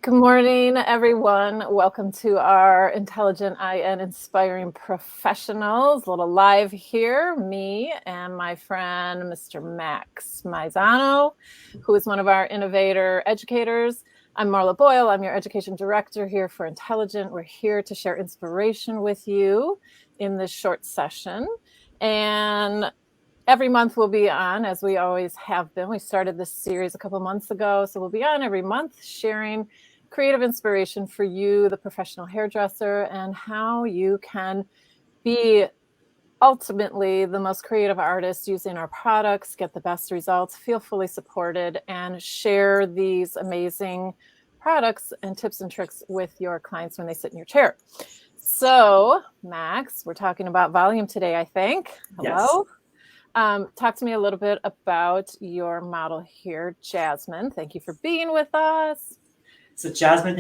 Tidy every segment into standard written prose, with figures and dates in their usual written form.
Good morning, everyone. Welcome to our Intelligent IN Inspiring Professionals. A little live here, me and my friend, Mr. Max Maisano, who is one of our innovator educators. I'm Marlo Boyle. I'm your education director here for Intelligent. We're here to share inspiration with you in this short session. And every month we'll be on, as we always have been. We started this series a couple months ago, so we'll be on every month sharing creative inspiration for you, the professional hairdresser, and how you can be ultimately the most creative artist using our products, get the best results, feel fully supported, and share these amazing products and tips and tricks with your clients when they sit in your chair. So, Max, we're talking about volume today, I think. Hello. Yes. Talk to me a little bit about your model here, Jasmine. Thank you for being with us. So Jasmine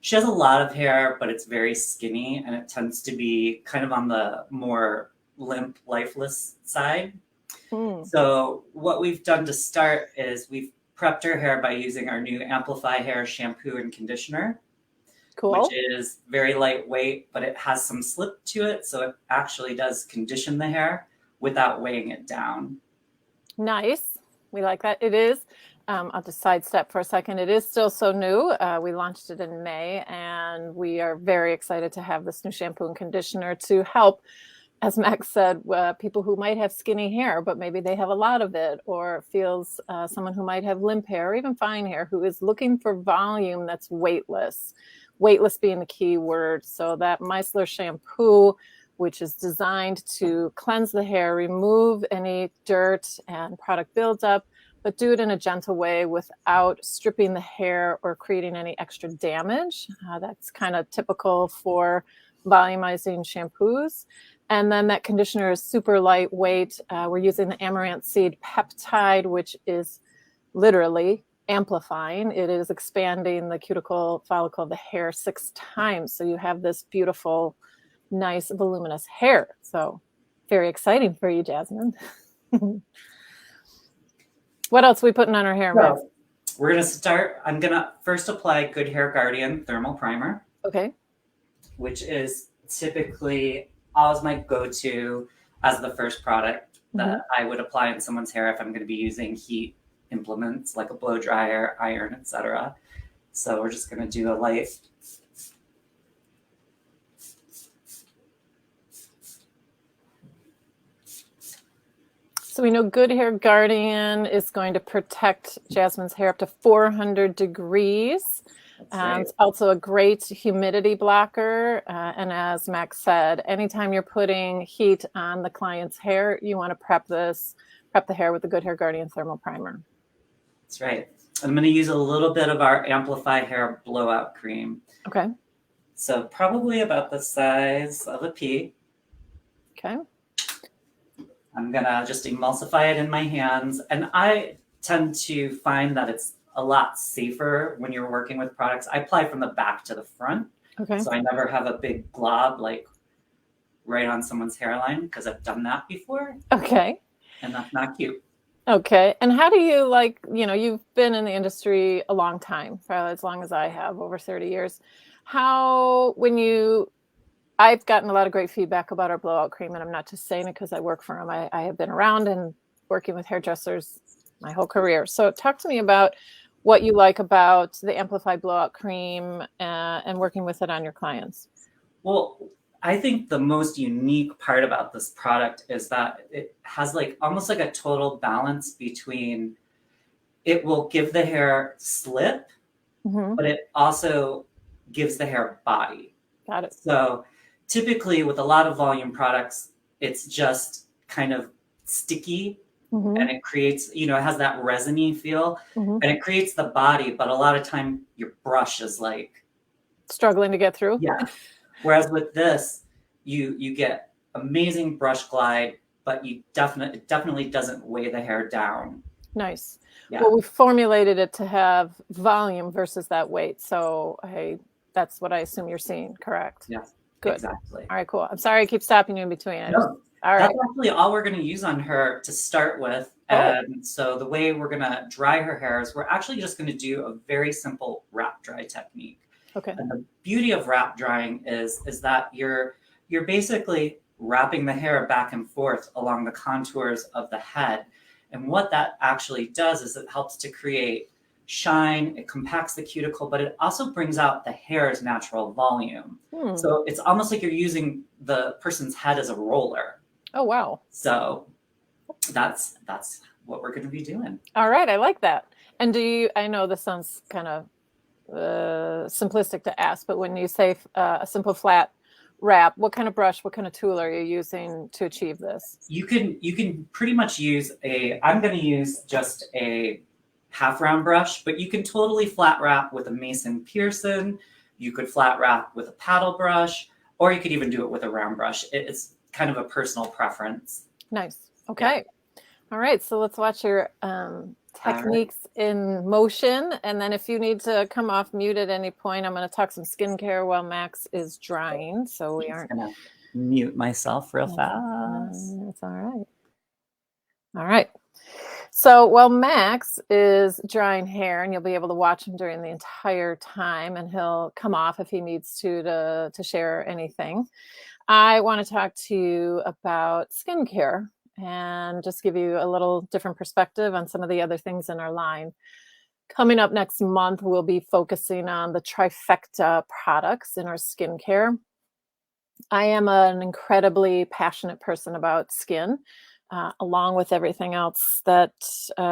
she has a lot of hair, but it's very skinny and it tends to be kind of on the more limp, lifeless side. So what we've done to start is we've prepped her hair by using our new Amplifi-hair shampoo and conditioner. Cool. Which is very lightweight, but it has some slip to it. So it actually does condition the hair without weighing it down. Nice. We like that. It is. I'll just sidestep for a second. It is still so new. We launched it in May, and we are very excited to have this new shampoo and conditioner to help, as Max said, people who might have skinny hair, but maybe they have a lot of it, or feels someone who might have limp hair or even fine hair who is looking for volume that's weightless. Weightless being the key word. So that Micellar shampoo, which is designed to cleanse the hair, remove any dirt and product buildup, but do it in a gentle way without stripping the hair or creating any extra damage. That's kind of typical for volumizing shampoos. And then that conditioner is super lightweight. We're using the amaranth seed peptide, which is literally amplifying. It is expanding the cuticle follicle of the hair 6 times. So you have this beautiful, nice, voluminous hair. So very exciting for you, Jasmine. What else are we putting on our hair, Max? We're going to start. I'm going to first apply Good Hair Guardian Thermal Primer. Okay. Which is typically always my go-to as the first product that I would apply in someone's hair if I'm going to be using heat implements like a blow dryer, iron, etc. So we're just going to do a light. So we know Good Hair Guardian is going to protect Jasmine's hair up to 400 degrees. Right. It's also a great humidity blocker. And as Max said, anytime you're putting heat on the client's hair, you want to prep the hair with the Good Hair Guardian Thermal Primer. That's right. I'm going to use a little bit of our Amplifi-hair blowout cream. Okay. So probably about the size of a pea. Okay. I'm going to just emulsify it in my hands. And I tend to find that it's a lot safer when you're working with products. I apply from the back to the front. Okay. So I never have a big glob like right on someone's hairline because I've done that before. Okay. And that's not cute. Okay. And how do you you've been in the industry a long time, probably as long as I have, over 30 years. I've gotten a lot of great feedback about our blowout cream, and I'm not just saying it because I work for them. I have been around and working with hairdressers my whole career. So talk to me about what you like about the Amplifi blowout cream and working with it on your clients. Well, I think the most unique part about this product is that it has almost like a total balance between it will give the hair slip, but it also gives the hair body. Got it. So typically with a lot of volume products, it's just kind of sticky and it creates, it has that resiny feel and it creates the body, but a lot of time your brush is struggling to get through. Yeah. Whereas with this, you get amazing brush glide, but it definitely doesn't weigh the hair down. Nice. Yeah. Well, we formulated it to have volume versus that weight. So that's what I assume you're seeing, correct? Yeah. Good. Exactly. All right, cool. I'm sorry I keep stopping you in between. All That's right. actually all we're going to use on her to start with. Oh, And so the way we're going to dry her hair is we're actually just going to do a very simple wrap dry technique. okay. And the beauty of wrap drying is that you're basically wrapping the hair back and forth along the contours of the head. And what that actually does is it helps to create shine, it compacts the cuticle, but it also brings out the hair's natural volume. So it's almost like you're using the person's head as a roller. Oh, wow. So that's what we're going to be doing. All right. I like that. And I know this sounds kind of simplistic to ask, but when you say a simple flat wrap, what kind of brush, what kind of tool are you using to achieve this? You can pretty much use I'm going to use just a half round brush, but you can totally flat wrap with a Mason Pearson. You could flat wrap with a paddle brush, or you could even do it with a round brush. It's kind of a personal preference. Nice. Okay. Yeah. All right. So let's watch your techniques in motion. And then if you need to come off mute at any point, I'm going to talk some skincare while Max is drying. So we aren't going to mute myself real fast. That's all right. All right. So while Max is drying hair, and you'll be able to watch him during the entire time, and he'll come off if he needs to share anything, I want to talk to you about skincare and just give you a little different perspective on some of the other things in our line. Coming up next month, we'll be focusing on the trifecta products in our skincare. I am an incredibly passionate person about skin, along with everything else that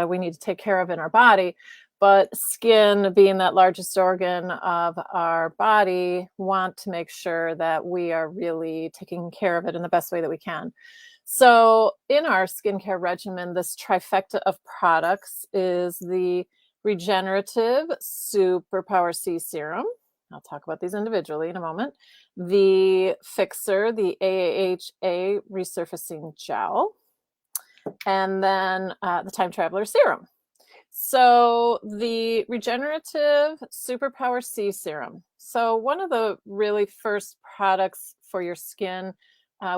we need to take care of in our body. But skin, being that largest organ of our body, want to make sure that we are really taking care of it in the best way that we can. So in our skincare regimen, this trifecta of products is the Regenerative Superpower C Serum. I'll talk about these individually in a moment. The Fixer, the AAHA Resurfacing Gel, and then the Time Traveler Serum. So the Regenerative Superpower C Serum. So one of the really first products for your skin,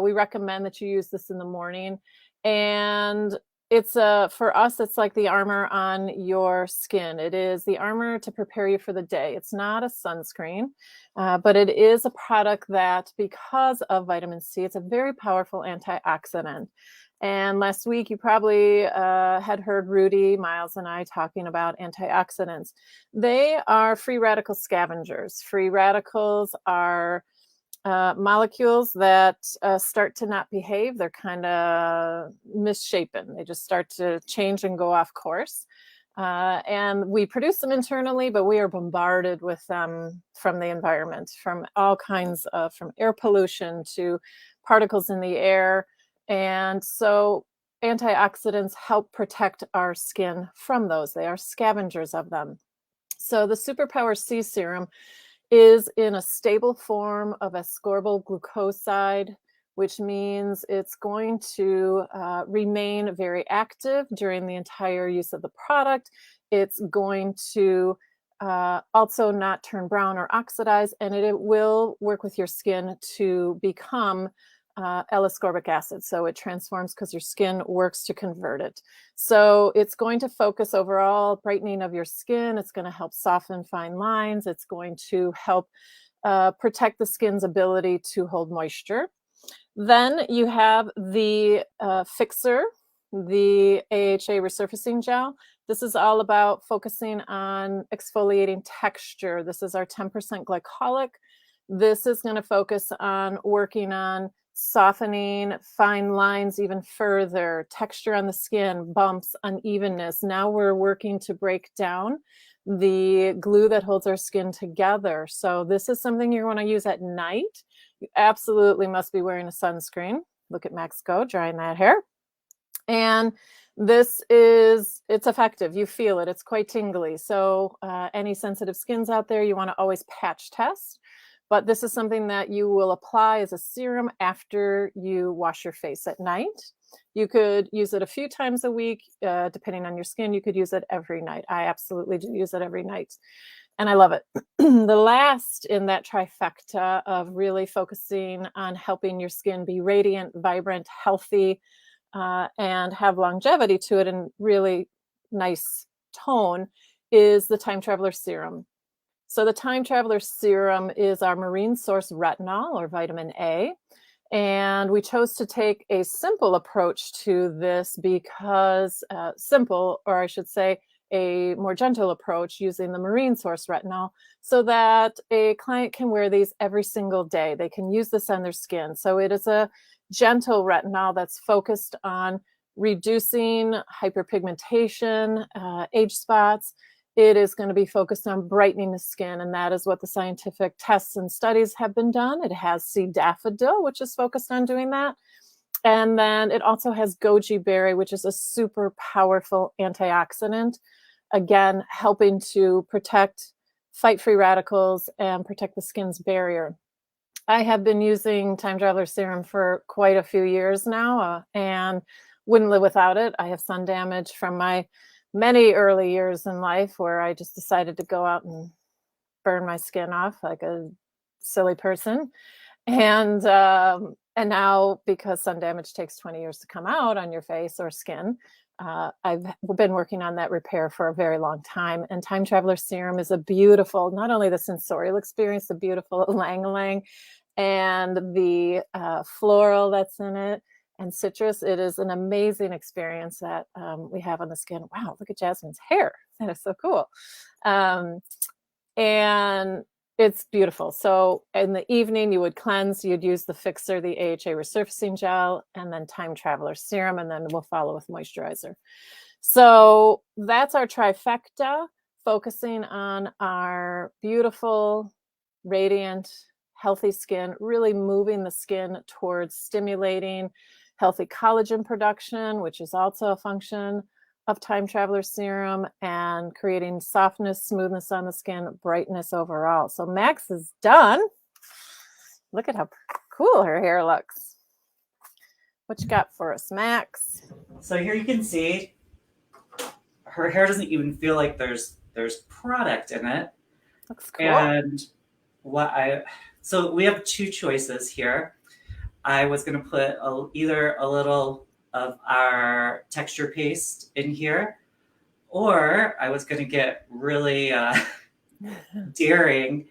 we recommend that you use this in the morning. And it's for us, it's like the armor on your skin. It is the armor to prepare you for the day. It's not a sunscreen, but it is a product that, because of vitamin C, it's a very powerful antioxidant. And last week, you probably had heard Rudy, Miles, and I talking about antioxidants. They are free radical scavengers. Free radicals are molecules that start to not behave. They're kind of misshapen. They just start to change and go off course. And we produce them internally, but we are bombarded with them from the environment, from all kinds of, from air pollution to particles in the air. And so antioxidants help protect our skin from those. They are scavengers of them. So the Superpower C Serum is in a stable form of ascorbyl glucoside, which means it's going to remain very active during the entire use of the product. It's going to also not turn brown or oxidize, and it will work with your skin to become L-ascorbic acid. So it transforms because your skin works to convert it. So it's going to focus overall brightening of your skin. It's going to help soften fine lines. It's going to help protect the skin's ability to hold moisture. Then you have the Fixer, the AHA Resurfacing Gel. This is all about focusing on exfoliating texture. This is our 10% glycolic. This is going to focus on working on softening fine lines even further, texture on the skin, bumps, unevenness. Now we're working to break down the glue that holds our skin together. So this is something you're going to use at night. You absolutely must be wearing a sunscreen. Look at Max go, drying that hair. And it's effective. You feel it. It's quite tingly. So any sensitive skins out there, you want to always patch test. But this is something that you will apply as a serum after you wash your face at night. You could use it a few times a week, depending on your skin. You could use it every night. I absolutely do use it every night. and I love it. The last in that trifecta of really focusing on helping your skin be radiant, vibrant, healthy, and have longevity to it and really nice tone is the Time Traveler Serum. So the Time Traveler Serum is our marine source retinol or vitamin A. And we chose to take a simple approach to this because simple, or I should say, a more gentle approach using the marine source retinol so that a client can wear these every single day. They can use this on their skin. So it is a gentle retinol that's focused on reducing hyperpigmentation, age spots. It is going to be focused on brightening the skin, and that is what the scientific tests and studies have been done. It has sea daffodil, which is focused on doing that. And then it also has goji berry, which is a super powerful antioxidant, again, helping to protect, fight free radicals and protect the skin's barrier. I have been using Time Traveler Serum for quite a few years now and wouldn't live without it. I have sun damage from my many early years in life where I just decided to go out and burn my skin off like a silly person. And now, because sun damage takes 20 years to come out on your face or skin, I've been working on that repair for a very long time. And Time Traveler Serum is a beautiful, not only the sensorial experience, the beautiful ylang-ylang and the floral that's in it, and citrus. It is an amazing experience that we have on the skin. Wow, look at Jasmine's hair. That is so cool. And it's beautiful. So in the evening, you would cleanse. You'd use the fixer, the AHA resurfacing gel, and then Time Traveler Serum, and then we'll follow with moisturizer. So that's our trifecta, focusing on our beautiful, radiant, healthy skin, really moving the skin towards stimulating healthy collagen production, which is also a function of Time Traveler Serum, and creating softness, smoothness on the skin, brightness overall. So Max is done. Look at how cool her hair looks. What you got for us, Max? So here you can see her hair doesn't even feel like there's product in it. Looks cool. And so we have two choices here. I was going to put either a little of our texture paste in here, or I was going to get really daring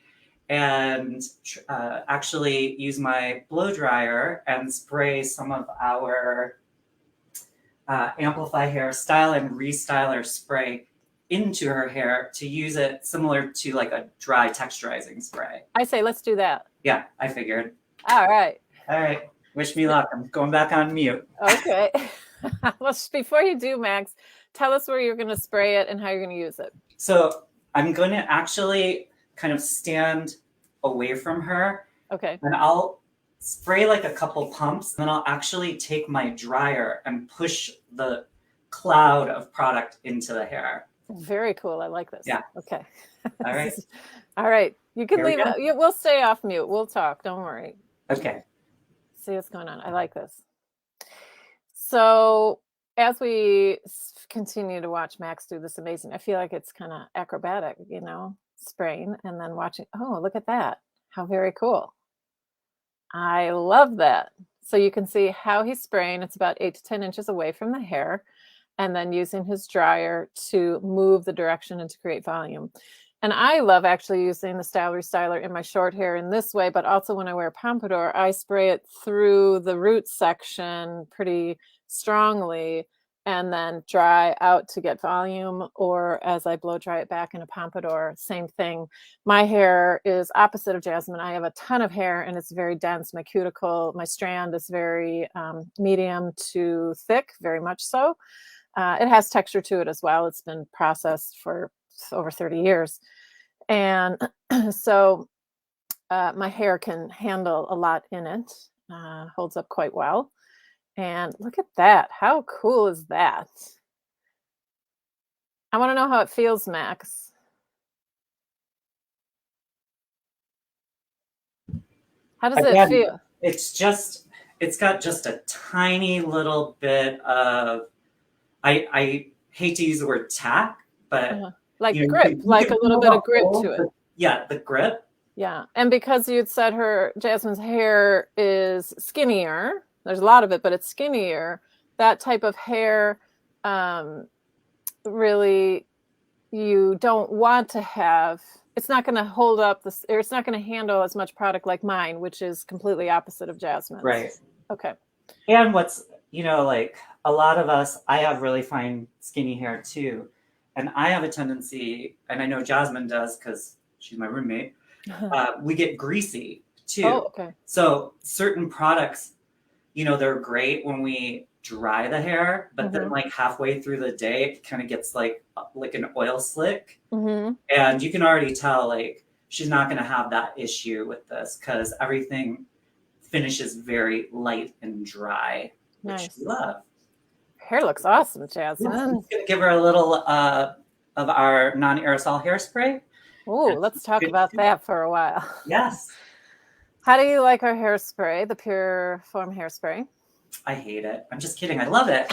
and actually use my blow dryer and spray some of our Amplifi-hair Style and Restyler spray into her hair to use it similar to like a dry texturizing spray. I say let's do that. Yeah, I figured. All right. All right. Wish me luck. I'm going back on mute. Okay. Well, before you do, Max, tell us where you're going to spray it and how you're going to use it. So I'm going to actually kind of stand away from her. Okay. And I'll spray like a couple pumps. And then I'll actually take my dryer and push the cloud of product into the hair. Very cool. I like this. Yeah. Okay. All right. All right. You can Here leave. We'll stay off mute. We'll talk. Don't worry. Okay. See what's going on. I like this. So as we continue to watch Max do this amazing, I feel like it's kind of acrobatic, you know, spraying and then watching. Oh, look at that. How very cool. I love that. So you can see how he's spraying. It's about 8 to 10 inches away from the hair, and then using his dryer to move the direction and to create volume. And I love actually using the Style Restyler in my short hair in this way, but also when I wear pompadour, I spray it through the root section pretty strongly and then dry out to get volume, or as I blow dry it back in a pompadour, same thing. My hair is opposite of Jasmine. I have a ton of hair and it's very dense. My cuticle, my strand is very medium to thick, very much so. It has texture to it as well. It's been processed for over 30 years. And so my hair can handle a lot in it, holds up quite well. And look at that. How cool is that? I want to know how it feels, Max. How does it feel? It's got just a tiny little bit of, I hate to use the word tack, but Like You know, grip, you like can a little feel bit the of grip hold, to it. yeah, the grip. Yeah. And because you'd said Jasmine's hair is skinnier, there's a lot of it, but it's skinnier. That type of hair, really, you don't want to have, it's not going to hold up this, or it's not going to handle as much product like mine, which is completely opposite of Jasmine's. Right. Okay. And what's, like a lot of us, I have really fine, skinny hair too. And I have a tendency, and I know Jasmine does because she's my roommate, we get greasy too. Oh, okay. So certain products, they're great when we dry the hair, but then like halfway through the day, it kind of gets like an oil slick. And you can already tell like she's not going to have that issue with this because everything finishes very light and dry, which we love. Hair looks awesome, Jasmine. Yeah, I'm going to give her a little of our non-aerosol hairspray. Oh, let's talk about that for a while. Yes. How do you like our hairspray, the Pure Form hairspray? I hate it. I'm just kidding. I love it.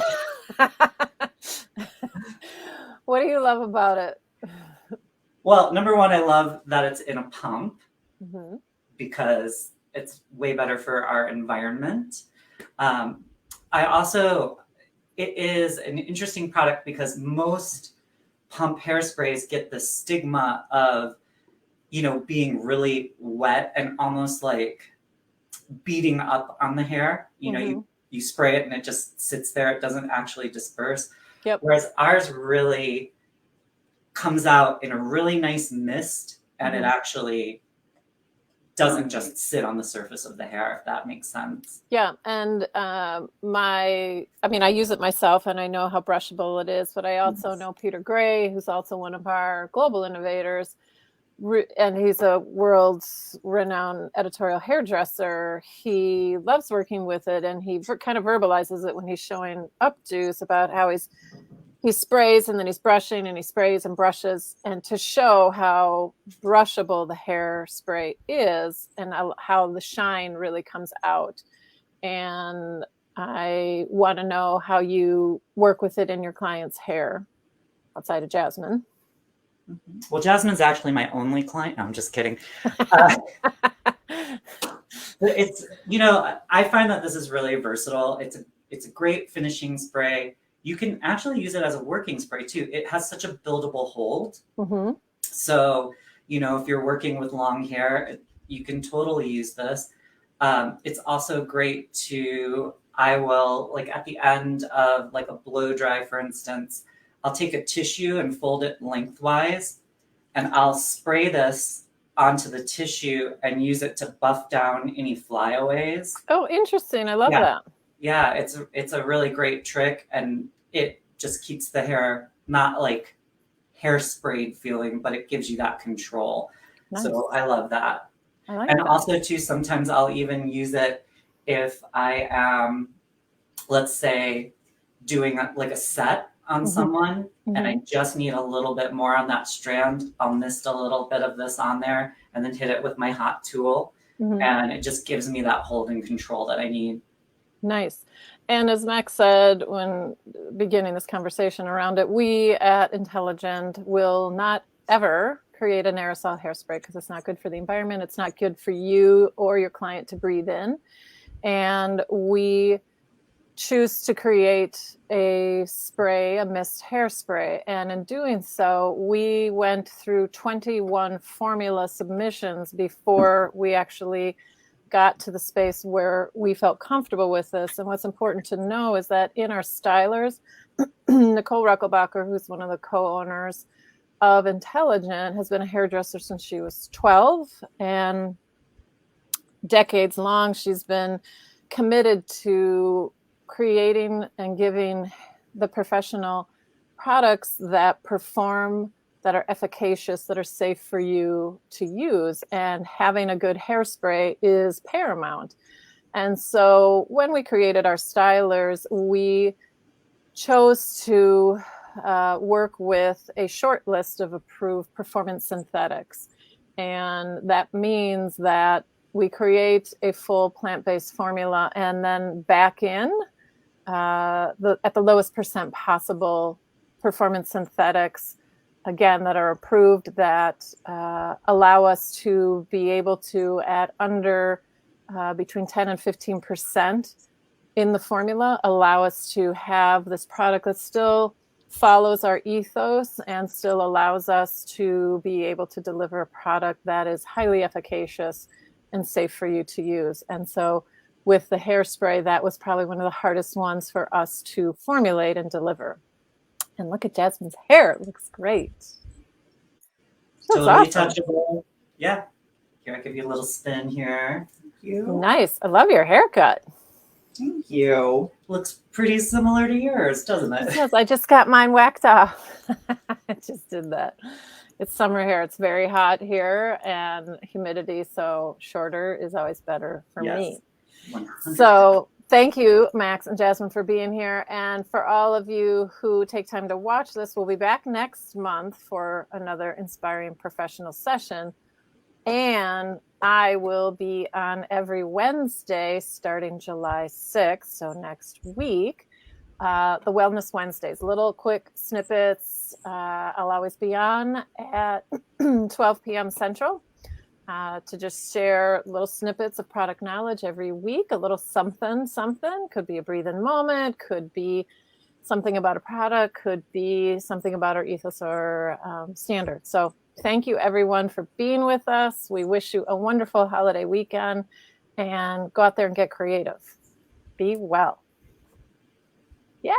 What do you love about it? Well, number one, I love that it's in a pump because it's way better for our environment. It is an interesting product because most pump hairsprays get the stigma of, being really wet and almost like beating up on the hair. You spray it and it just sits there. It doesn't actually disperse. Yep. Whereas ours really comes out in a really nice mist and it actually doesn't just sit on the surface of the hair, if that makes sense. Yeah. And I use it myself and I know how brushable it is, but I also know Peter Gray, who's also one of our global innovators, and he's a world's renowned editorial hairdresser. He loves working with it, and he kind of verbalizes it when he's showing updos about how he sprays and then he's brushing and he sprays and brushes, and to show how brushable the hairspray is and how the shine really comes out. And I want to know how you work with it in your client's hair outside of Jasmine. Well, Jasmine's actually my only client. No, I'm just kidding. It's, I find that this is really versatile. It's a great finishing spray. You can actually use it as a working spray too. It has such a buildable hold. So, if you're working with long hair, you can totally use this. It's also great I will, like at the end of like a blow dry, for instance, I'll take a tissue and fold it lengthwise, and I'll spray this onto the tissue and use it to buff down any flyaways. Oh, interesting. I love that. Yeah, it's a really great trick, and it just keeps the hair not like hairsprayed feeling, but it gives you that control. Nice. So I love that. I like that. Also too, sometimes I'll even use it if I am, let's say, doing like a set on someone and I just need a little bit more on that strand. I'll mist a little bit of this on there and then hit it with my hot tool. And it just gives me that hold and control that I need. Nice. And as Max said when beginning this conversation around it, we at Intelligent will not ever create an aerosol hairspray because it's not good for the environment. It's not good for you or your client to breathe in. And we choose to create a mist hairspray. And in doing so, we went through 21 formula submissions before we actually got to the space where we felt comfortable with this. And what's important to know is that in our stylers, Nicole Ruckelbacher, who's one of the co-owners of Intelligent, has been a hairdresser since she was 12, and decades long she's been committed to creating and giving the professional products that perform, that are efficacious, that are safe for you to use. And having a good hairspray is paramount. And so when we created our stylers, we chose to work with a short list of approved performance synthetics. And that means that we create a full plant-based formula and then back in at the lowest percent possible performance synthetics again, that are approved, that allow us to be able to, at under between 10 and 15% in the formula, allow us to have this product that still follows our ethos and still allows us to be able to deliver a product that is highly efficacious and safe for you to use. And so with the hairspray, that was probably one of the hardest ones for us to formulate and deliver. And look at Jasmine's hair. It looks great. Totally awesome. touchable. Yeah. Here, I'll give you a little spin here. Thank you. Nice. I love your haircut. Thank you. Looks pretty similar to yours, doesn't it? It does. I just got mine whacked off. I just did that. It's summer here. It's very hot here and humidity, so shorter is always better for me. 100%. So thank you, Max and Jasmine, for being here. And for all of you who take time to watch this, we'll be back next month for another inspiring professional session. And I will be on every Wednesday starting July 6th, so next week, the Wellness Wednesdays, little quick snippets. I'll always be on at 12 p.m. Central to just share little snippets of product knowledge every week, a little something. Could be a breathe-in moment, could be something about a product, could be something about our ethos or standards. So thank you, everyone, for being with us. We wish you a wonderful holiday weekend, and go out there and get creative. Be well. Yay!